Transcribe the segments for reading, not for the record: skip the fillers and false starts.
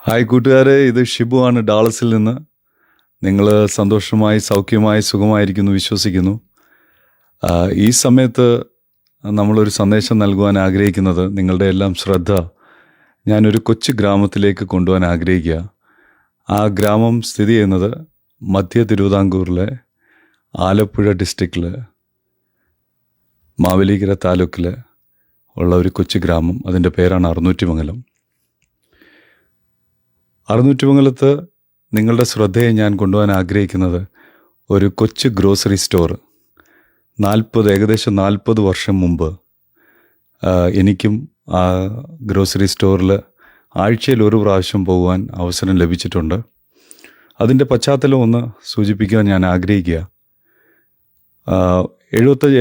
Hi കൂട്ടുകാരെ, ഇത് ഷിബു ആണ് ഡാളസിൽ നിന്ന്. നിങ്ങൾ സന്തോഷമായി സൗഖ്യമായി സുഖമായിരിക്കുന്നു വിശ്വസിക്കുന്നു. ഈ സമയത്ത് നമ്മളൊരു സന്ദേശം നൽകുവാൻ ആഗ്രഹിക്കുന്നത്, നിങ്ങളുടെ എല്ലാം ശ്രദ്ധ ഞാനൊരു കൊച്ചു ഗ്രാമത്തിലേക്ക് കൊണ്ടുപോകാൻ ആഗ്രഹിക്കുക. ആ ഗ്രാമം സ്ഥിതി ചെയ്യുന്നത് മധ്യ തിരുവിതാംകൂറിലെ ആലപ്പുഴ ഡിസ്ട്രിക്റ്റിൽ മാവേലിക്കര താലൂക്കിൽ ഉള്ള ഒരു കൊച്ചു ഗ്രാമം. അതിൻ്റെ പേരാണ് അറുന്നൂറ്റിമംഗലം. അറുന്നൂറ്റിമംഗലത്ത് നിങ്ങളുടെ ശ്രദ്ധയെ ഞാൻ കൊണ്ടുപോകാൻ ആഗ്രഹിക്കുന്നത് ഒരു കൊച്ചു ഗ്രോസറി സ്റ്റോർ. ഏകദേശം 40 വർഷം മുമ്പ് എനിക്കും ആ ഗ്രോസറി സ്റ്റോറിൽ ആഴ്ചയിൽ ഒരു പ്രാവശ്യം പോകുവാൻ അവസരം ലഭിച്ചിട്ടുണ്ട്. അതിൻ്റെ പശ്ചാത്തലം ഒന്ന് സൂചിപ്പിക്കാൻ ഞാൻ ആഗ്രഹിക്കുക.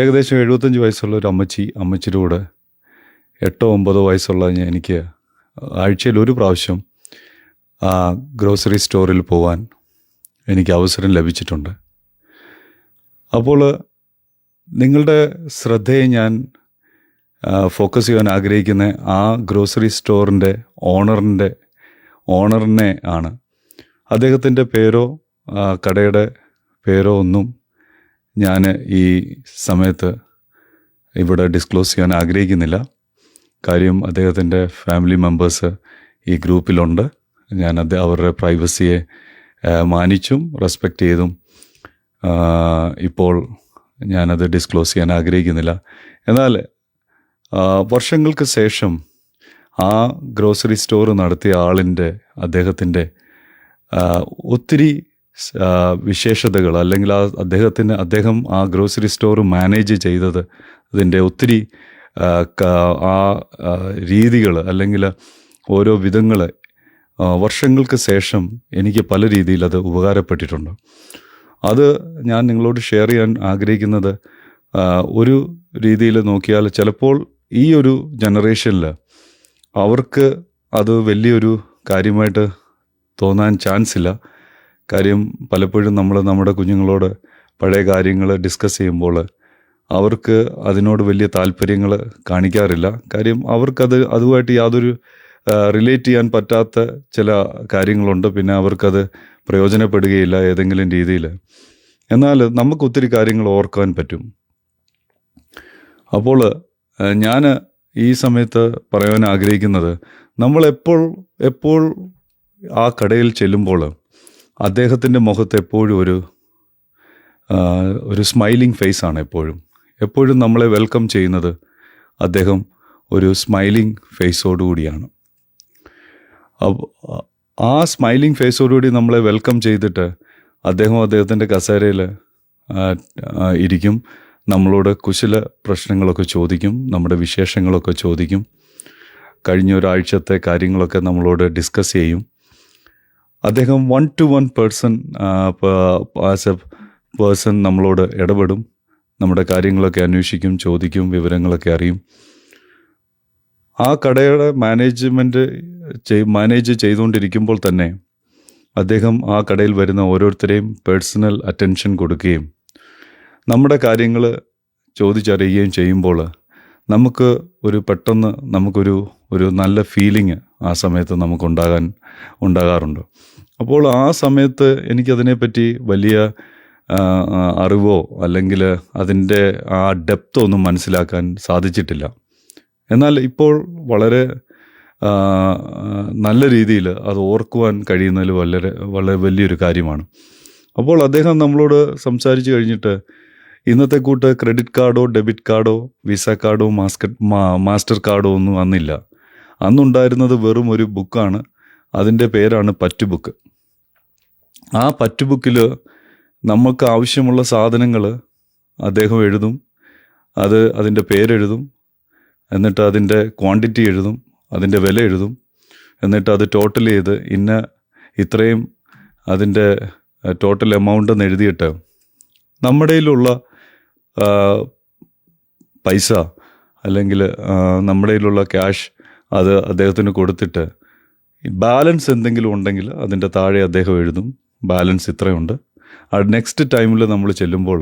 ഏകദേശം 75 വയസ്സുള്ള ഒരു അമ്മച്ചിയുടെ കൂടെ 8-9 വയസ്സുള്ള എനിക്ക് ആഴ്ചയിൽ ഒരു പ്രാവശ്യം ആ ഗ്രോസറി സ്റ്റോറിൽ പോകാൻ എനിക്ക് അവസരം ലഭിച്ചിട്ടുണ്ട്. അപ്പോൾ നിങ്ങളുടെ ശ്രദ്ധയെ ഞാൻ ഫോക്കസ് ചെയ്യാൻ ആഗ്രഹിക്കുന്ന ആ ഗ്രോസറി സ്റ്റോറിൻ്റെ ഓണറിനെ ആണ്. അദ്ദേഹത്തിൻ്റെ പേരോ കടയുടെ പേരോ ഒന്നും ഞാൻ ഈ സമയത്ത് ഇവിടെ ഡിസ്ക്ലോസ് ചെയ്യാൻ ആഗ്രഹിക്കുന്നില്ല. കാര്യം അദ്ദേഹത്തിൻ്റെ ഫാമിലി മെമ്പേഴ്സ് ഈ ഗ്രൂപ്പിലുണ്ട്. ഞാൻ അവരുടെ പ്രൈവസിയെ മാനിച്ചും റെസ്പെക്റ്റ് ചെയ്തും ഇപ്പോൾ ഞാനത് ഡിസ്ക്ലോസ് ചെയ്യാൻ ആഗ്രഹിക്കുന്നില്ല. എന്നാൽ വർഷങ്ങൾക്ക് ശേഷം ആ ഗ്രോസറി സ്റ്റോർ നടത്തിയ അദ്ദേഹത്തിൻ്റെ ഒത്തിരി വിശേഷതകൾ, അല്ലെങ്കിൽ അദ്ദേഹം ആ ഗ്രോസറി സ്റ്റോർ മാനേജ് ചെയ്തത്, അതിൻ്റെ ഒത്തിരി ആ രീതികൾ, അല്ലെങ്കിൽ ഓരോ വിധങ്ങൾ വർഷങ്ങൾക്ക് ശേഷം എനിക്ക് പല രീതിയിൽ അത് ഉപകാരപ്പെട്ടിട്ടുണ്ട്. അത് ഞാൻ നിങ്ങളോട് ഷെയർ ചെയ്യാൻ ആഗ്രഹിക്കുന്നത്, ഒരു രീതിയിൽ നോക്കിയാൽ ചിലപ്പോൾ ഈ ഒരു ജനറേഷനിൽ അവർക്ക് അത് വലിയൊരു കാര്യമായിട്ട് തോന്നാൻ ചാൻസ് ഇല്ല. കാര്യം പലപ്പോഴും നമ്മുടെ കുഞ്ഞുങ്ങളോട് പഴയ കാര്യങ്ങൾ ഡിസ്കസ് ചെയ്യുമ്പോൾ അവർക്ക് അതിനോട് വലിയ താല്പര്യങ്ങൾ കാണിക്കാറില്ല. കാര്യം അതുമായിട്ട് യാതൊരു റിലേറ്റ് ചെയ്യാൻ പറ്റാത്ത ചില കാര്യങ്ങളുണ്ട്. പിന്നെ അവർക്കത് പ്രയോജനപ്പെടുകയില്ല ഏതെങ്കിലും രീതിയിൽ. എന്നാൽ നമുക്ക് ഒത്തിരി കാര്യങ്ങൾ ഓർക്കാൻ പറ്റും. അപ്പോൾ ഞാൻ ഈ സമയത്ത് പറയാൻ ആഗ്രഹിക്കുന്നത്, നമ്മൾ എപ്പോൾ ആ കടയിൽ ചെല്ലുമ്പോൾ അദ്ദേഹത്തിൻ്റെ മുഖത്ത് എപ്പോഴും ഒരു സ്മൈലിംഗ് ഫേസാണ്. എപ്പോഴും നമ്മളെ വെൽക്കം ചെയ്യുന്നത് അദ്ദേഹം ഒരു സ്മൈലിംഗ് ഫേസോടുകൂടിയാണ്. ആ സ്മൈലിംഗ് ഫേസോടുകൂടി നമ്മളെ വെൽക്കം ചെയ്തിട്ട് അദ്ദേഹത്തിൻ്റെ കസേരയിൽ ഇരിക്കും. നമ്മളോട് കുശല പ്രശ്നങ്ങളൊക്കെ ചോദിക്കും, നമ്മുടെ വിശേഷങ്ങളൊക്കെ ചോദിക്കും, കഴിഞ്ഞ ഒരാഴ്ചത്തെ കാര്യങ്ങളൊക്കെ നമ്മളോട് ഡിസ്കസ് ചെയ്യും. അദ്ദേഹം 1-to-1 ആസ് എ പേഴ്സൺ നമ്മളോട് ഇടപെടും, നമ്മുടെ കാര്യങ്ങളൊക്കെ അന്വേഷിക്കും, ചോദിക്കും, വിവരങ്ങളൊക്കെ അറിയും. ആ കടയുടെ മാനേജ് ചെയ്തുകൊണ്ടിരിക്കുമ്പോൾ തന്നെ അദ്ദേഹം ആ കടയിൽ വരുന്ന ഓരോരുത്തരെയും പേഴ്സണൽ അറ്റൻഷൻ കൊടുക്കുകയും നമ്മുടെ കാര്യങ്ങൾ ചോദിച്ചറിയുകയും ചെയ്യുമ്പോൾ പെട്ടെന്ന് നമുക്കൊരു നല്ല ഫീലിംഗ് ആ സമയത്ത് നമുക്ക് ഉണ്ടാകാറുണ്ട്. അപ്പോൾ ആ സമയത്ത് എനിക്കതിനെപ്പറ്റി വലിയ അറിവോ അല്ലെങ്കിൽ അതിൻ്റെ ആ ഡെപ്തോ ഒന്നും മനസ്സിലാക്കാൻ സാധിച്ചിട്ടില്ല. എന്നാൽ ഇപ്പോൾ വളരെ നല്ല രീതിയിൽ അത് ഓർക്കുവാൻ കഴിയുന്നതിൽ വളരെ വലിയൊരു കാര്യമാണ്. അപ്പോൾ അദ്ദേഹം നമ്മളോട് സംസാരിച്ച് കഴിഞ്ഞിട്ട്, ഇന്നത്തെ കൂട്ട് ക്രെഡിറ്റ് കാർഡോ ഡെബിറ്റ് കാർഡോ വിസ കാർഡോ മാസ്റ്റർ കാർഡോ ഒന്നും അന്നില്ല. അന്നുണ്ടായിരുന്നത് വെറും ഒരു ബുക്കാണ്. അതിൻ്റെ പേരാണ് പറ്റ് ബുക്ക്. ആ പറ്റ് ബുക്കിൽ നമുക്ക് ആവശ്യമുള്ള സാധനങ്ങൾ അദ്ദേഹം എഴുതും, അതിൻ്റെ പേരെഴുതും, എന്നിട്ട് അതിൻ്റെ ക്വാണ്ടിറ്റി എഴുതും, അതിൻ്റെ വില എഴുതും, എന്നിട്ട് അത് ടോട്ടൽ ചെയ്ത് ഇത്രയും അതിൻ്റെ ടോട്ടൽ എമൗണ്ട് എന്ന് എഴുതിയിട്ട് നമ്മുടെ കയ്യിലുള്ള പൈസ, അല്ലെങ്കിൽ നമ്മുടെ കയ്യിലുള്ള ക്യാഷ് അത് അദ്ദേഹത്തിന് കൊടുത്തിട്ട് ബാലൻസ് എന്തെങ്കിലും ഉണ്ടെങ്കിൽ അതിൻ്റെ താഴെ അദ്ദേഹം എഴുതും, ബാലൻസ് ഇത്രയുണ്ട്. നെക്സ്റ്റ് ടൈമിൽ നമ്മൾ ചെല്ലുമ്പോൾ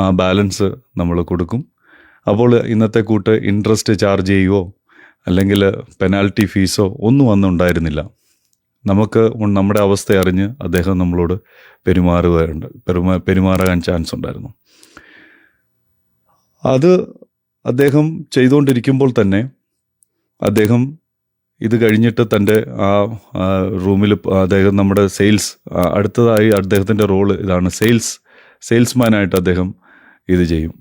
ആ ബാലൻസ് നമ്മൾ കൊടുക്കും. അപ്പോൾ ഇന്നത്തെ കൂട്ട് ഇൻട്രസ്റ്റ് ചാർജ് ചെയ്യുകയോ അല്ലെങ്കിൽ പെനാൽറ്റി ഫീസോ ഒന്നും അന്നുണ്ടായിരുന്നില്ല. നമുക്ക് നമ്മുടെ അവസ്ഥ അറിഞ്ഞ് അദ്ദേഹം നമ്മളോട് പെരുമാറാൻ ചാൻസ് ഉണ്ടായിരുന്നു. അത് അദ്ദേഹം ചെയ്തുകൊണ്ടിരിക്കുമ്പോൾ തന്നെ അദ്ദേഹം ഇത് കഴിഞ്ഞിട്ട് തൻ്റെ ആ റൂമിൽ അദ്ദേഹം നമ്മുടെ അടുത്തതായി അദ്ദേഹത്തിൻ്റെ റോള് ഇതാണ്, സെയിൽസ്മാനായിട്ട് അദ്ദേഹം ഇത് ചെയ്യും.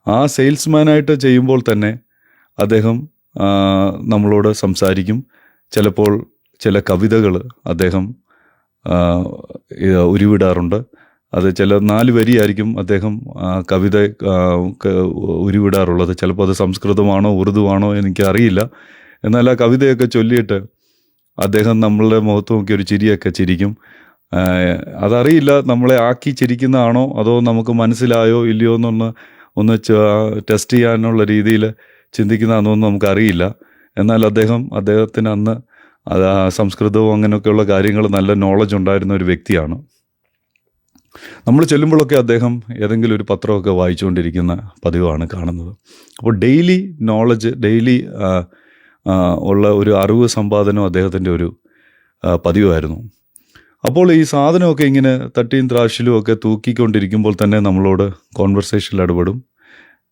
ആ സെയിൽസ്മാനായിട്ട് ചെയ്യുമ്പോൾ തന്നെ അദ്ദേഹം നമ്മളോട് സംസാരിക്കും. ചിലപ്പോൾ ചില കവിതകൾ അദ്ദേഹം ഉരുവിടാറുണ്ട്. അത് 4 വരിയായിരിക്കും അദ്ദേഹം കവിത ഉരുവിടാറുള്ളത്. ചിലപ്പോൾ അത് സംസ്കൃതമാണോ ഉറുദുവാണോ എനിക്കറിയില്ല. എന്നാൽ ആ കവിതയൊക്കെ ചൊല്ലിയിട്ട് അദ്ദേഹം നമ്മളുടെ മുഖത്ത് നോക്കി ഒരു ചിരിയൊക്കെ ചിരിക്കും. അതറിയില്ല നമ്മളെ ആക്കി ചിരിക്കുന്നതാണോ അതോ നമുക്ക് മനസ്സിലായോ ഇല്ലയോ ഒന്ന് ടെസ്റ്റ് ചെയ്യാനുള്ള രീതിയിൽ ചിന്തിക്കുന്നതാണെന്നൊന്നും നമുക്കറിയില്ല. എന്നാൽ അദ്ദേഹത്തിന് അന്ന് അത് സംസ്കൃതവും അങ്ങനെയൊക്കെയുള്ള കാര്യങ്ങൾ നല്ല നോളജ് ഉണ്ടായിരുന്ന ഒരു വ്യക്തിയാണ്. നമ്മൾ ചെല്ലുമ്പോഴൊക്കെ അദ്ദേഹം ഏതെങ്കിലും ഒരു പത്രമൊക്കെ വായിച്ചുകൊണ്ടിരിക്കുന്ന പതിവാണ് കാണുന്നത്. അപ്പോൾ ഡെയിലി നോളജ്, ഡെയിലി ഉള്ള ഒരു അറിവ് സമ്പാദനം അദ്ദേഹത്തിൻ്റെ ഒരു പതിവായിരുന്നു. അപ്പോൾ ഈ സാധനമൊക്കെ ഇങ്ങനെ തട്ടിയും ത്രാശിലും ഒക്കെ തൂക്കിക്കൊണ്ടിരിക്കുമ്പോൾ തന്നെ നമ്മളോട് കോൺവെർസേഷനിൽ ഇടപെടും.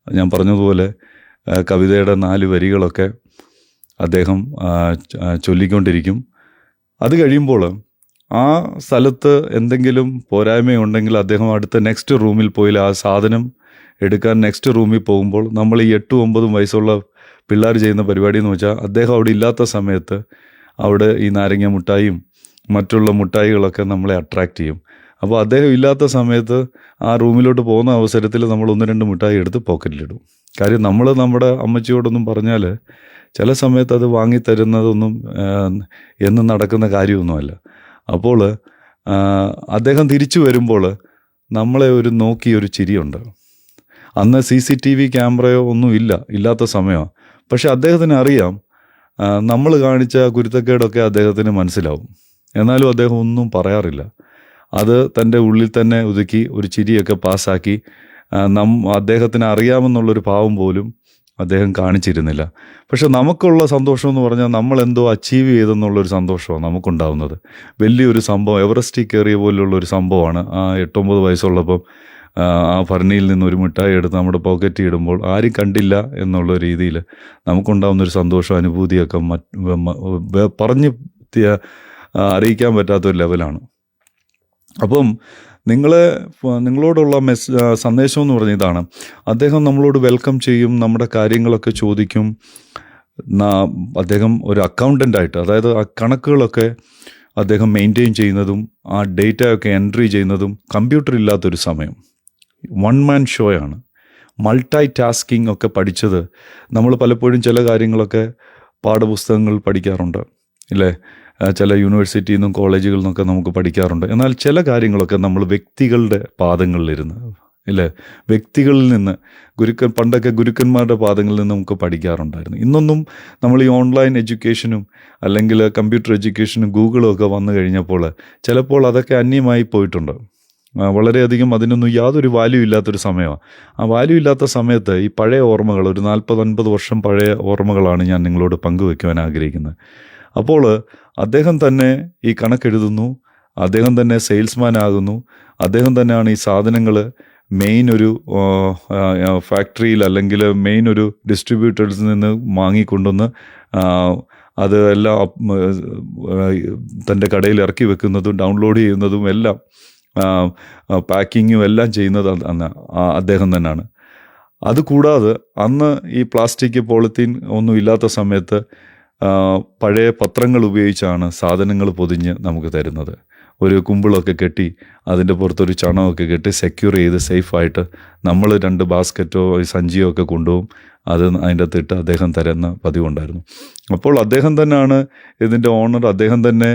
ഞാൻ പറഞ്ഞതുപോലെ കവിതയുടെ 4 വരികളൊക്കെ അദ്ദേഹം ചൊല്ലിക്കൊണ്ടിരിക്കും. അത് കഴിയുമ്പോൾ ആ സ്ഥലത്ത് എന്തെങ്കിലും പോരായ്മയുണ്ടെങ്കിൽ അദ്ദേഹം അടുത്ത നെക്സ്റ്റ് റൂമിൽ പോയി ആ സാധനം എടുക്കാൻ നെക്സ്റ്റ് റൂമിൽ പോകുമ്പോൾ നമ്മൾ ഈ 8-9 വയസ്സുള്ള പിള്ളേർ ചെയ്യുന്ന പരിപാടി എന്ന് വെച്ചാൽ അദ്ദേഹം അവിടെ ഇല്ലാത്ത സമയത്ത് അവിടെ ഈ നാരങ്ങ മുട്ടായും മറ്റുള്ള മുട്ടായികളൊക്കെ നമ്മളെ അട്രാക്റ്റ് ചെയ്യും. അപ്പോൾ അദ്ദേഹം ഇല്ലാത്ത സമയത്ത് ആ റൂമിലോട്ട് പോകുന്ന അവസരത്തിൽ നമ്മൾ 1-2 മുട്ടായി എടുത്ത് പോക്കറ്റിലിടും. കാര്യം നമ്മൾ നമ്മുടെ അമ്മച്ചിയോടൊന്നും പറഞ്ഞാൽ ചില സമയത്ത് അത് വാങ്ങിത്തരുന്നതൊന്നും എന്നും നടക്കുന്ന കാര്യമൊന്നുമല്ല. അപ്പോൾ അദ്ദേഹം തിരിച്ചു വരുമ്പോൾ നമ്മളെ നോക്കി ഒരു ചിരിയുണ്ട്. അന്ന് CCTV ക്യാമറയോ ഒന്നും ഇല്ലാത്ത സമയമാണ്. പക്ഷെ അദ്ദേഹത്തിന് അറിയാം നമ്മൾ കാണിച്ച കുരുത്തക്കേടൊക്കെ അദ്ദേഹത്തിന് മനസ്സിലാവും. എന്നാലും അദ്ദേഹം ഒന്നും പറയാറില്ല. അത് തൻ്റെ ഉള്ളിൽ തന്നെ ഒതുക്കി ഒരു ചിരിയൊക്കെ പാസ്സാക്കി അദ്ദേഹത്തിന് അറിയാമെന്നുള്ളൊരു ഭാവം പോലും അദ്ദേഹം കാണിച്ചിരുന്നില്ല. പക്ഷെ നമുക്കുള്ള സന്തോഷം എന്ന് പറഞ്ഞാൽ നമ്മളെന്തോ അച്ചീവ് ചെയ്തെന്നുള്ളൊരു സന്തോഷമാണ് നമുക്കുണ്ടാവുന്നത്. വലിയൊരു സംഭവം, എവറസ്റ്റിൽ കയറിയ പോലുള്ളൊരു സംഭവമാണ്. ആ 8-9 വയസ്സുള്ളപ്പം ആ ഭരണിയിൽ നിന്ന് ഒരു മിഠായി എടുത്ത് നമ്മുടെ പോക്കറ്റിൽ ഇടുമ്പോൾ ആരും കണ്ടില്ല എന്നുള്ള രീതിയിൽ നമുക്കുണ്ടാവുന്നൊരു സന്തോഷം, അനുഭൂതിയൊക്കെ പറഞ്ഞ് അറിയിക്കാൻ പറ്റാത്തൊരു ലെവലാണ്. അപ്പം നിങ്ങളോടുള്ള സന്ദേശം എന്ന് പറഞ്ഞ ഇതാണ്. അദ്ദേഹം നമ്മളോട് വെൽക്കം ചെയ്യും, നമ്മുടെ കാര്യങ്ങളൊക്കെ ചോദിക്കും. അദ്ദേഹം ഒരു അക്കൗണ്ടൻ്റായിട്ട്, അതായത് ആ കണക്കുകളൊക്കെ അദ്ദേഹം മെയിൻറ്റെയിൻ ചെയ്യുന്നതും ആ ഡേറ്റയൊക്കെ എൻട്രി ചെയ്യുന്നതും കമ്പ്യൂട്ടർ ഇല്ലാത്തൊരു സമയം. 1 മാൻ ഷോയാണ്. മൾട്ടി ടാസ്കിങ് ഒക്കെ പഠിച്ചത് നമ്മൾ പലപ്പോഴും ചില കാര്യങ്ങളൊക്കെ പാഠപുസ്തകങ്ങൾ പഠിക്കാറുണ്ട്, ഇല്ലേ? ചില യൂണിവേഴ്സിറ്റിയിൽ നിന്നും കോളേജുകളിൽ നിന്നൊക്കെ നമുക്ക് പഠിക്കാറുണ്ട്. എന്നാൽ ചില കാര്യങ്ങളൊക്കെ നമ്മൾ വ്യക്തികളുടെ പാദങ്ങളിലിരുന്ന്, ഇല്ലേ, വ്യക്തികളിൽ നിന്ന് പണ്ടൊക്കെ ഗുരുക്കന്മാരുടെ പാദങ്ങളിൽ നിന്ന് നമുക്ക് പഠിക്കാറുണ്ടായിരുന്നു. ഇന്നൊന്നും നമ്മൾ ഈ ഓൺലൈൻ എഡ്യൂക്കേഷനും അല്ലെങ്കിൽ കമ്പ്യൂട്ടർ എഡ്യൂക്കേഷനും ഗൂഗിളും ഒക്കെ വന്നു കഴിഞ്ഞപ്പോൾ ചിലപ്പോൾ അതൊക്കെ അന്യമായി പോയിട്ടുണ്ട്. വളരെയധികം അതിനൊന്നും യാതൊരു വാല്യൂ ഇല്ലാത്തൊരു സമയമാണ്. ആ വാല്യൂ ഇല്ലാത്ത സമയത്ത് ഈ പഴയ ഓർമ്മകൾ, ഒരു 40-50 വർഷം പഴയ ഓർമ്മകളാണ് ഞാൻ നിങ്ങളോട് പങ്കുവയ്ക്കുവാൻ ആഗ്രഹിക്കുന്നത്. അപ്പോൾ അദ്ദേഹം തന്നെ ഈ കണക്കെഴുതുന്നു, അദ്ദേഹം തന്നെ സെയിൽസ്മാൻ ആകുന്നു, അദ്ദേഹം തന്നെയാണ് ഈ സാധനങ്ങൾ മെയിൻ ഒരു ഫാക്ടറിയിൽ അല്ലെങ്കിൽ മെയിൻ ഒരു ഡിസ്ട്രിബ്യൂട്ടേഴ്സിൽ നിന്ന് വാങ്ങിക്കൊണ്ടുവന്ന് അത് എല്ലാം തൻ്റെ കടയിൽ ഇറക്കി വെക്കുന്നതും ഡൗൺലോഡ് ചെയ്യുന്നതും എല്ലാം പാക്കിങ്ങും എല്ലാം ചെയ്യുന്നത് അദ്ദേഹം തന്നെയാണ്. അതുകൂടാതെ അന്ന് ഈ പ്ലാസ്റ്റിക്, പോളിത്തീൻ ഒന്നും ഇല്ലാത്ത സമയത്ത് പഴയ പത്രങ്ങൾ ഉപയോഗിച്ചാണ് സാധനങ്ങൾ പൊതിഞ്ഞ് നമുക്ക് തരുന്നത്. ഒരു കുമ്പിളൊക്കെ കെട്ടി അതിൻ്റെ പുറത്തൊരു ചണമൊക്കെ കെട്ടി സെക്യൂർ ചെയ്ത് സേഫായിട്ട് നമ്മൾ 2 ബാസ്ക്കറ്റോ സഞ്ചിയോ ഒക്കെ കൊണ്ടുപോകും. അത് അതിൻ്റെ അകത്തിട്ട് അദ്ദേഹം തരുന്ന പതിവുണ്ടായിരുന്നു. അപ്പോൾ അദ്ദേഹം തന്നെയാണ് ഇതിൻ്റെ ഓണർ, അദ്ദേഹം തന്നെ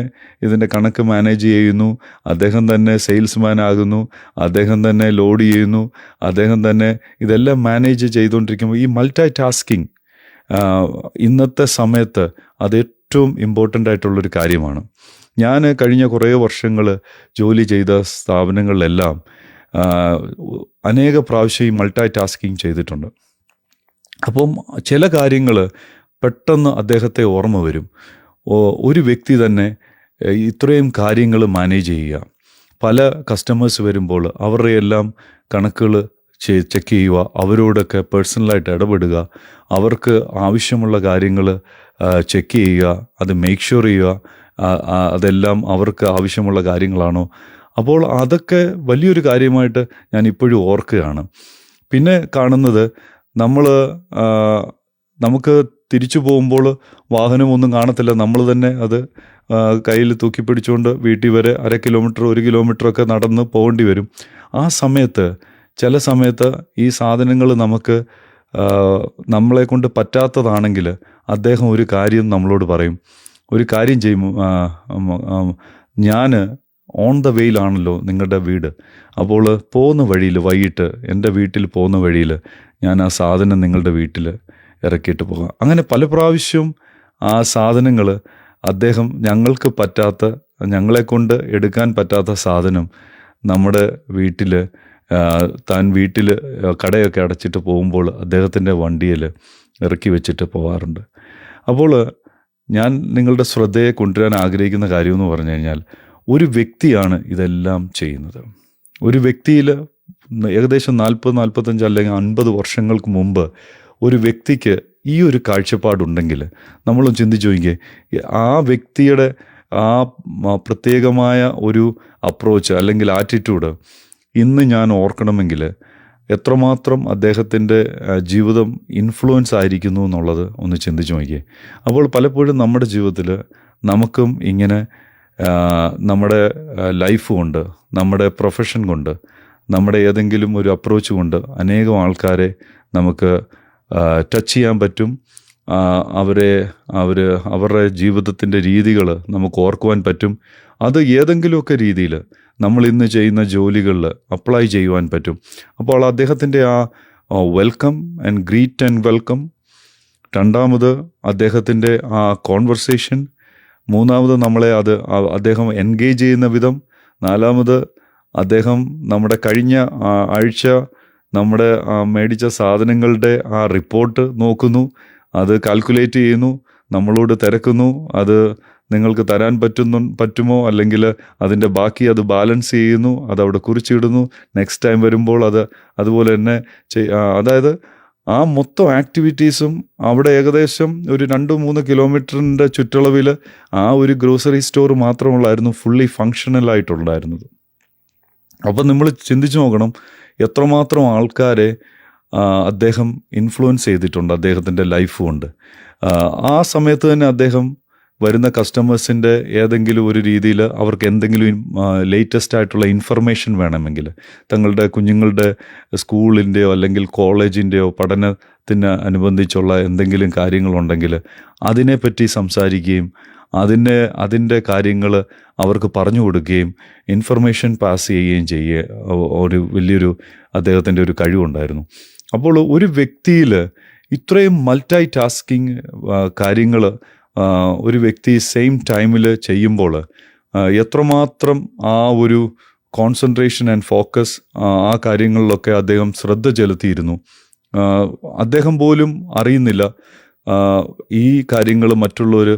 ഇതിൻ്റെ കണക്ക് മാനേജ് ചെയ്യുന്നു, അദ്ദേഹം തന്നെ സെയിൽസ്മാൻ ആകുന്നു, അദ്ദേഹം തന്നെ ലോഡ് ചെയ്യുന്നു, അദ്ദേഹം തന്നെ ഇതെല്ലാം മാനേജ് ചെയ്തുകൊണ്ടിരിക്കുമ്പോൾ ഈ മൾട്ടി ടാസ്കിങ് ഇന്നത്തെ സമയത്ത് അത് ഏറ്റവും ഇമ്പോർട്ടൻ്റ് ആയിട്ടുള്ളൊരു കാര്യമാണ്. ഞാൻ കഴിഞ്ഞ കുറേ വർഷങ്ങൾ ജോലി ചെയ്ത സ്ഥാപനങ്ങളിലെല്ലാം അനേക പ്രാവശ്യം ഈ മൾട്ടി ടാസ്കിങ് ചെയ്തിട്ടുണ്ട്. അപ്പം ചില കാര്യങ്ങൾ പെട്ടെന്ന് അദ്ദേഹത്തെ ഓർമ്മ വരും. ഒരു വ്യക്തി തന്നെ ഇത്രയും കാര്യങ്ങൾ മാനേജ് ചെയ്യുക. പല കസ്റ്റമേഴ്സ് വരുമ്പോൾ അവരുടെ എല്ലാം കണക്കുകൾ ചെക്ക് ചെയ്യുക, അവരോടൊക്കെ പേഴ്സണലായിട്ട് ഇടപെടുക, അവർക്ക് ആവശ്യമുള്ള കാര്യങ്ങൾ ചെക്ക് ചെയ്യുക, അത് മേക്ക് ഷുവർ ചെയ്യുക അതെല്ലാം അവർക്ക് ആവശ്യമുള്ള കാര്യങ്ങളാണോ. അപ്പോൾ അതൊക്കെ വലിയൊരു കാര്യമായിട്ട് ഞാൻ ഇപ്പോഴും ഓർക്കുകയാണ്. പിന്നെ കാണുന്നത് നമുക്ക് തിരിച്ചു പോകുമ്പോൾ വാഹനമൊന്നും കാണത്തില്ല, നമ്മൾ തന്നെ അത് കയ്യിൽ തൂക്കി പിടിച്ചുകൊണ്ട് വീട്ടിൽ വരെ 1/2 കിലോമീറ്റർ 1 കിലോമീറ്ററൊക്കെ നടന്ന് പോകേണ്ടി വരും. ആ സമയത്ത് ചില സമയത്ത് ഈ സാധനങ്ങൾ നമുക്ക് നമ്മളെ കൊണ്ട് പറ്റാത്തതാണെങ്കിൽ അദ്ദേഹം ഒരു കാര്യം നമ്മളോട് പറയും, ഒരു കാര്യം ചെയ്യും, ഞാൻ ഓൺ ദ വേയിലാണല്ലോ നിങ്ങളുടെ വീട്, അപ്പോൾ പോകുന്ന വഴിയിൽ വൈകിട്ട് എൻ്റെ വീട്ടിൽ പോകുന്ന വഴിയിൽ ഞാൻ ആ സാധനം നിങ്ങളുടെ വീട്ടിൽ ഇറക്കിയിട്ട് പോകാം. അങ്ങനെ പല പ്രാവശ്യവും ആ സാധനങ്ങൾ അദ്ദേഹം ഞങ്ങളെക്കൊണ്ട് എടുക്കാൻ പറ്റാത്ത സാധനം നമ്മുടെ വീട്ടിൽ താൻ വീട്ടിൽ കടയൊക്കെ അടച്ചിട്ട് പോകുമ്പോൾ അദ്ദേഹത്തിൻ്റെ വണ്ടിയിൽ ഇറക്കി വെച്ചിട്ട് പോകാറുണ്ട്. അപ്പോൾ ഞാൻ നിങ്ങളുടെ ശ്രദ്ധയെ കൊണ്ടുവരാൻ ആഗ്രഹിക്കുന്ന കാര്യമെന്ന് പറഞ്ഞു കഴിഞ്ഞാൽ, ഒരു വ്യക്തിയാണ് ഇതെല്ലാം ചെയ്യുന്നത്. ഒരു വ്യക്തിയിൽ ഏകദേശം 40-45 അല്ലെങ്കിൽ 50 വർഷങ്ങൾക്ക് മുമ്പ് ഒരു വ്യക്തിക്ക് ഈ ഒരു കാഴ്ചപ്പാടുണ്ടെങ്കിൽ നമ്മളും ചിന്തിച്ചു നോക്കിയേ, ആ വ്യക്തിയുടെ ആ പ്രത്യേകമായ ഒരു അപ്രോച്ച് അല്ലെങ്കിൽ ആറ്റിറ്റ്യൂഡ് ഇന്ന് ഞാൻ ഓർക്കണമെങ്കിൽ എത്രമാത്രം അദ്ദേഹത്തിൻ്റെ ജീവിതം ഇൻഫ്ലുവൻസ് ആയിരിക്കുന്നു എന്നുള്ളത് ഒന്ന് ചിന്തിച്ചു നോക്കിയേ. അപ്പോൾ പലപ്പോഴും നമ്മുടെ ജീവിതത്തിൽ നമുക്കും ഇങ്ങനെ നമ്മുടെ ലൈഫ് കൊണ്ട്, നമ്മുടെ പ്രൊഫഷൻ കൊണ്ട്, നമ്മുടെ ഏതെങ്കിലും ഒരു അപ്രോച്ച് കൊണ്ട് അനേകം ആൾക്കാരെ നമുക്ക് ടച്ച് ചെയ്യാൻ പറ്റും. അവരുടെ ജീവിതത്തിൻ്റെ രീതികൾ നമുക്ക് ഓർക്കുവാൻ പറ്റും. അത് ഏതെങ്കിലുമൊക്കെ രീതിയിൽ നമ്മൾ ഇന്ന് ചെയ്യുന്ന ജോലികളിൽ അപ്ലൈ ചെയ്യുവാൻ പറ്റും. അപ്പോൾ അദ്ദേഹത്തിൻ്റെ ആ welcome and greet and welcome, രണ്ടാമത് അദ്ദേഹത്തിൻ്റെ ആ കോൺവെർസേഷൻ, മൂന്നാമത് നമ്മളെ അദ്ദേഹം എൻഗേജ് ചെയ്യുന്ന വിധം, നാലാമത് അദ്ദേഹം നമ്മുടെ കഴിഞ്ഞ ആഴ്ച നമ്മുടെ മേടിച്ച സാധനങ്ങളുടെ ആ റിപ്പോർട്ട് നോക്കുന്നു, അത് കാൽക്കുലേറ്റ് ചെയ്യുന്നു, നമ്മളോട് തിരക്കുന്നു, അത് നിങ്ങൾക്ക് തരാൻ പറ്റുമോ, അല്ലെങ്കിൽ അതിൻ്റെ ബാക്കി അത് ബാലൻസ് ചെയ്യുന്നു, അതവിടെ കുറിച്ചിടുന്നു, നെക്സ്റ്റ് ടൈം വരുമ്പോൾ അതുപോലെ തന്നെ അതായത് ആ മൊത്തം ആക്ടിവിറ്റീസും അവിടെ ഏകദേശം ഒരു 2-3 കിലോമീറ്ററിൻ്റെ ചുറ്റളവിൽ ആ ഒരു ഗ്രോസറി സ്റ്റോർ മാത്രമുള്ളായിരുന്നു ഫുള്ളി ഫങ്ഷണൽ ആയിട്ടുണ്ടായിരുന്നത്. അപ്പം നമ്മൾ ചിന്തിച്ചു നോക്കണം എത്രമാത്രം ആൾക്കാരെ അദ്ദേഹം ഇൻഫ്ലുവൻസ് ചെയ്തിട്ടുണ്ട് അദ്ദേഹത്തിൻ്റെ ലൈഫ് കൊണ്ട്. ആ സമയത്ത് തന്നെ അദ്ദേഹം വരുന്ന കസ്റ്റമേഴ്സിൻ്റെ ഏതെങ്കിലും ഒരു രീതിയിൽ അവർക്ക് എന്തെങ്കിലും ലേറ്റസ്റ്റ് ആയിട്ടുള്ള ഇൻഫർമേഷൻ വേണമെങ്കിൽ, തങ്ങളുടെ കുഞ്ഞുങ്ങളുടെ സ്കൂളിൻ്റെയോ അല്ലെങ്കിൽ കോളേജിൻ്റെയോ പഠനത്തിന് അനുബന്ധിച്ചുള്ള എന്തെങ്കിലും കാര്യങ്ങളുണ്ടെങ്കിൽ അതിനെപ്പറ്റി സംസാരിക്കുകയും അതിൻ്റെ കാര്യങ്ങൾ അവർക്ക് പറഞ്ഞു കൊടുക്കുകയും ഇൻഫർമേഷൻ പാസ് ചെയ്യുകയും ഒരു വലിയൊരു അദ്ദേഹത്തിൻ്റെ ഒരു കഴിവുണ്ടായിരുന്നു. അപ്പോൾ ഒരു വ്യക്തിയിൽ ഇത്രയും മൾട്ടി ടാസ്കിങ് കാര്യങ്ങൾ ഒരു വ്യക്തി സെയിം ടൈമിൽ ചെയ്യുമ്പോൾ എത്രമാത്രം ആ ഒരു കോൺസെൻട്രേഷൻ ആൻഡ് ഫോക്കസ് ആ കാര്യങ്ങളിലൊക്കെ അദ്ദേഹം ശ്രദ്ധ ചെലുത്തിയിരുന്നു. അദ്ദേഹം പോലും അറിയുന്നില്ല ഈ കാര്യങ്ങൾ മറ്റുള്ളവർ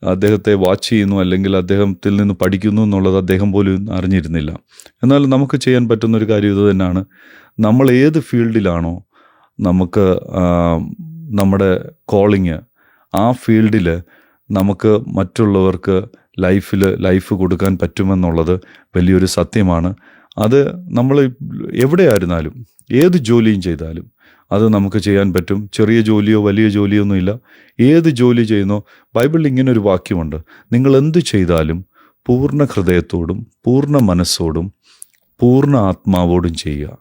അദ്ദേഹത്തെ വാച്ച് ചെയ്യുന്നു അല്ലെങ്കിൽ അദ്ദേഹത്തിൽ നിന്ന് പഠിക്കുന്നു എന്നുള്ളത് അദ്ദേഹം പോലും അറിഞ്ഞിരുന്നില്ല. എന്നാൽ നമുക്ക് ചെയ്യാൻ പറ്റുന്നൊരു കാര്യം ഇത് തന്നെയാണ്. നമ്മൾ ഏത് ഫീൽഡിലാണോ നമുക്ക് നമ്മുടെ കോളിങ്, ആ ഫീൽഡിൽ നമുക്ക് മറ്റുള്ളവർക്ക് ലൈഫ് കൊടുക്കാൻ പറ്റുമെന്നുള്ളത് വലിയൊരു സത്യമാണ്. അത് നമ്മൾ എവിടെയായിരുന്നാലും ഏത് ജോലിയും ചെയ്താലും അത് നമുക്ക് ചെയ്യാൻ പറ്റും. ചെറിയ ജോലിയോ വലിയ ജോലിയോ ഒന്നുമില്ല, ഏത് ജോലി ചെയ്യുന്നോ. ബൈബിളിൽ ഇങ്ങനൊരു വാക്യമുണ്ട്, നിങ്ങൾ എന്ത് ചെയ്താലും പൂർണ്ണ ഹൃദയത്തോടും പൂർണ്ണ മനസ്സോടും പൂർണ്ണ ആത്മാവോടും ചെയ്യുക.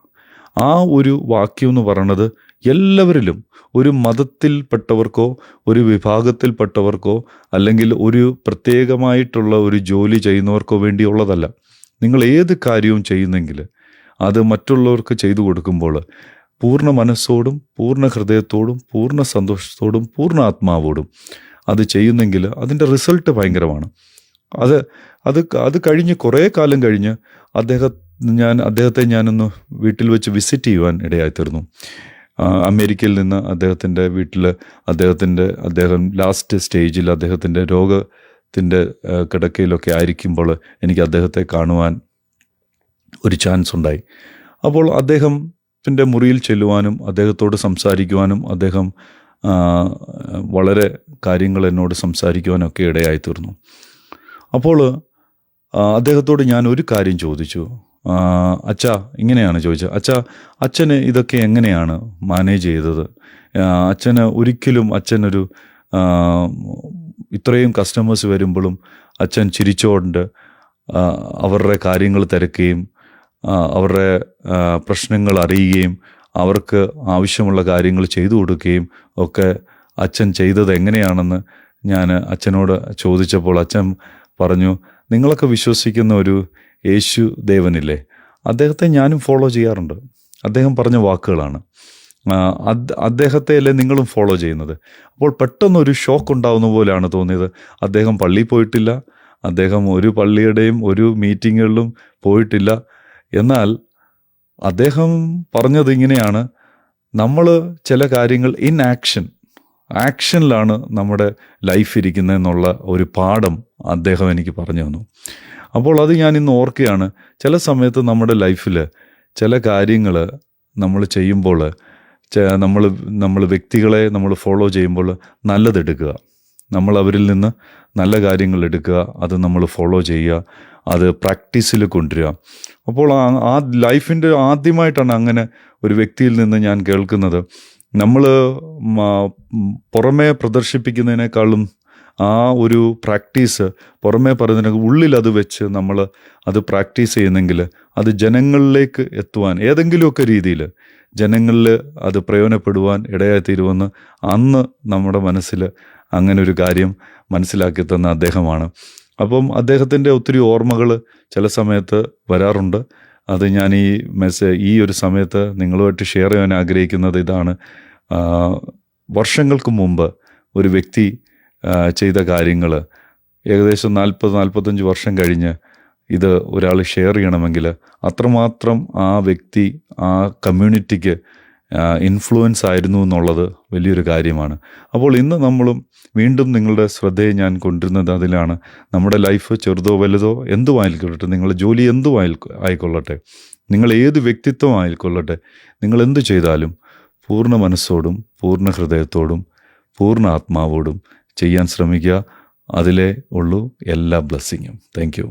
ആ ഒരു വാക്യം എന്ന് പറയുന്നത് എല്ലാവരിലും, ഒരു മതത്തിൽപ്പെട്ടവർക്കോ ഒരു വിഭാഗത്തിൽപ്പെട്ടവർക്കോ അല്ലെങ്കിൽ ഒരു പ്രത്യേകമായിട്ടുള്ള ഒരു ജോലി ചെയ്യുന്നവർക്കോ വേണ്ടിയുള്ളതല്ല. നിങ്ങൾ ഏത് കാര്യവും ചെയ്യുന്നെങ്കിൽ അത് മറ്റുള്ളവർക്ക് ചെയ്തു കൊടുക്കുമ്പോൾ പൂർണ്ണ മനസ്സോടും പൂർണ്ണ ഹൃദയത്തോടും പൂർണ്ണ സന്തോഷത്തോടും പൂർണ്ണ ആത്മാവോടും അത് ചെയ്യുന്നെങ്കിൽ അതിൻ്റെ റിസൾട്ട് ഭയങ്കരമാണ്. അത് കഴിഞ്ഞ് കുറേ കാലം കഴിഞ്ഞ് അദ്ദേഹത്തെ ഞാനൊന്ന് വീട്ടിൽ വെച്ച് വിസിറ്റ് ചെയ്യുവാൻ ഇടയായിത്തീർന്നു. അമേരിക്കയിൽ നിന്ന് അദ്ദേഹത്തിൻ്റെ വീട്ടിൽ അദ്ദേഹം ലാസ്റ്റ് സ്റ്റേജിൽ അദ്ദേഹത്തിൻ്റെ അദ്ദേഹത്തിൻ്റെ കിടക്കയിലൊക്കെ ആയിരിക്കുമ്പോൾ എനിക്ക് അദ്ദേഹത്തെ കാണുവാൻ ഒരു ചാൻസ് ഉണ്ടായി. അപ്പോൾ അദ്ദേഹത്തിൻ്റെ മുറിയിൽ ചെല്ലുവാനും അദ്ദേഹത്തോട് സംസാരിക്കുവാനും അദ്ദേഹം വളരെ കാര്യങ്ങൾ എന്നോട് സംസാരിക്കുവാനൊക്കെ ഇടയായിത്തീർന്നു. അപ്പോൾ അദ്ദേഹത്തോട് ഞാൻ ഒരു കാര്യം ചോദിച്ചു. അച്ഛാ, ഇങ്ങനെയാണ് ചോദിച്ചത്, അച്ഛന് ഇതൊക്കെ എങ്ങനെയാണ് മാനേജ് ചെയ്തത്? ഒരിക്കലും അച്ഛനൊരു ഇത്രയും കസ്റ്റമേഴ്സ് വരുമ്പോഴും അച്ഛൻ ചിരിച്ചുകൊണ്ട് അവരുടെ കാര്യങ്ങൾ തിരക്കുകയും അവരുടെ പ്രശ്നങ്ങൾ അറിയുകയും അവർക്ക് ആവശ്യമുള്ള കാര്യങ്ങൾ ചെയ്തു കൊടുക്കുകയും ഒക്കെ അച്ഛൻ ചെയ്തത് എങ്ങനെയാണെന്ന് ഞാൻ അച്ഛനോട് ചോദിച്ചപ്പോൾ അച്ഛൻ പറഞ്ഞു, നിങ്ങളൊക്കെ വിശ്വസിക്കുന്ന ഒരു യേശു ദേവനില്ലേ, അദ്ദേഹത്തെ ഞാനും ഫോളോ ചെയ്യാറുണ്ട്. അദ്ദേഹം പറഞ്ഞ വാക്കുകളാണ്. അദ്ദേഹത്തെ അല്ലേ നിങ്ങളും ഫോളോ ചെയ്യുന്നത്. അപ്പോൾ പെട്ടെന്നൊരു ഷോക്ക് ഉണ്ടാവുന്ന പോലെയാണ് തോന്നിയത്. അദ്ദേഹം പള്ളിയിൽ പോയിട്ടില്ല, അദ്ദേഹം ഒരു പള്ളിയുടെയും ഒരു മീറ്റിങ്ങുകളിലും പോയിട്ടില്ല. എന്നാൽ അദ്ദേഹം പറഞ്ഞത് ഇങ്ങനെയാണ്, നമ്മൾ ചില കാര്യങ്ങൾ ഇൻ ആക്ഷനിലാണ് നമ്മുടെ ലൈഫ് ഇരിക്കുന്നതെന്നുള്ള ഒരു പാഠം അദ്ദേഹം എനിക്ക് പറഞ്ഞു തന്നു. അപ്പോൾ അത് ഞാൻ ഇന്ന് ഓർക്കുകയാണ്. ചില സമയത്ത് നമ്മുടെ ലൈഫിൽ ചില കാര്യങ്ങൾ നമ്മൾ ചെയ്യുമ്പോൾ നമ്മൾ വ്യക്തികളെ നമ്മൾ ഫോളോ ചെയ്യുമ്പോൾ നല്ലതെടുക്കുക, നമ്മൾ അവരിൽ നിന്ന് നല്ല കാര്യങ്ങൾ എടുക്കുക, അത് നമ്മൾ ഫോളോ ചെയ്യുക, അത് പ്രാക്ടീസിൽ കൊണ്ടുവരിക. അപ്പോൾ ആ ലൈഫിൻ്റെ ആദ്യമായിട്ടാണ് അങ്ങനെ ഒരു വ്യക്തിയിൽ നിന്ന് ഞാൻ കേൾക്കുന്നത്. നമ്മൾ പുറമേ പ്രദർശിപ്പിക്കുന്നതിനേക്കാളും ആ ഒരു പ്രാക്ടീസ് പുറമേ പറയുന്നതിന് ഉള്ളിൽ അത് വെച്ച് നമ്മൾ അത് പ്രാക്ടീസ് ചെയ്യുന്നെങ്കിൽ അത് ജനങ്ങളിലേക്ക് എത്തുവാൻ ഏതെങ്കിലുമൊക്കെ രീതിയിൽ ജനങ്ങളിൽ അത് പ്രയോജനപ്പെടുവാൻ ഇടയായിത്തീരുമെന്ന് അന്ന് നമ്മുടെ മനസ്സിൽ അങ്ങനെ ഒരു കാര്യം മനസ്സിലാക്കി തന്ന അദ്ദേഹമാണ്. അപ്പം അദ്ദേഹത്തിൻ്റെ ഒത്തിരി ഓർമ്മകൾ ചില സമയത്ത് വരാറുണ്ട്. അത് ഞാൻ ഈ ഒരു സമയത്ത് നിങ്ങളുമായിട്ട് ഷെയർ ചെയ്യാൻ ആഗ്രഹിക്കുന്നത് ഇതാണ്. വർഷങ്ങൾക്ക് മുമ്പ് ഒരു വ്യക്തി ചെയ്ത കാര്യങ്ങൾ ഏകദേശം 40-45 വർഷം കഴിഞ്ഞ് ഇത് ഒരാൾ ഷെയർ ചെയ്യണമെങ്കിൽ അത്രമാത്രം ആ വ്യക്തി ആ കമ്മ്യൂണിറ്റിക്ക് ഇൻഫ്ലുവൻസ് ആയിരുന്നു എന്നുള്ളത് വലിയൊരു കാര്യമാണ്. അപ്പോൾ ഇന്ന് നമ്മളും വീണ്ടും നിങ്ങളുടെ ശ്രദ്ധയെ ഞാൻ കൊണ്ടുവരുന്നത് അതിലാണ്. നമ്മുടെ ലൈഫ് ചെറുതോ വലുതോ എന്തും ആയിക്കൊള്ളട്ടെ, നിങ്ങളുടെ ജോലി എന്തും ആയിക്കൊള്ളട്ടെ, നിങ്ങൾ ഏത് വ്യക്തിത്വം ആയിക്കൊള്ളട്ടെ, നിങ്ങൾ എന്തു ചെയ്താലും പൂർണ്ണ മനസ്സോടും പൂർണ്ണ ഹൃദയത്തോടും പൂർണ്ണ ആത്മാവോടും ചെയ്യാൻ ശ്രമിക്കുക. അതിലേ ഉള്ളൂ എല്ലാ ബ്ലെസ്സിങ്ങും. Thank you.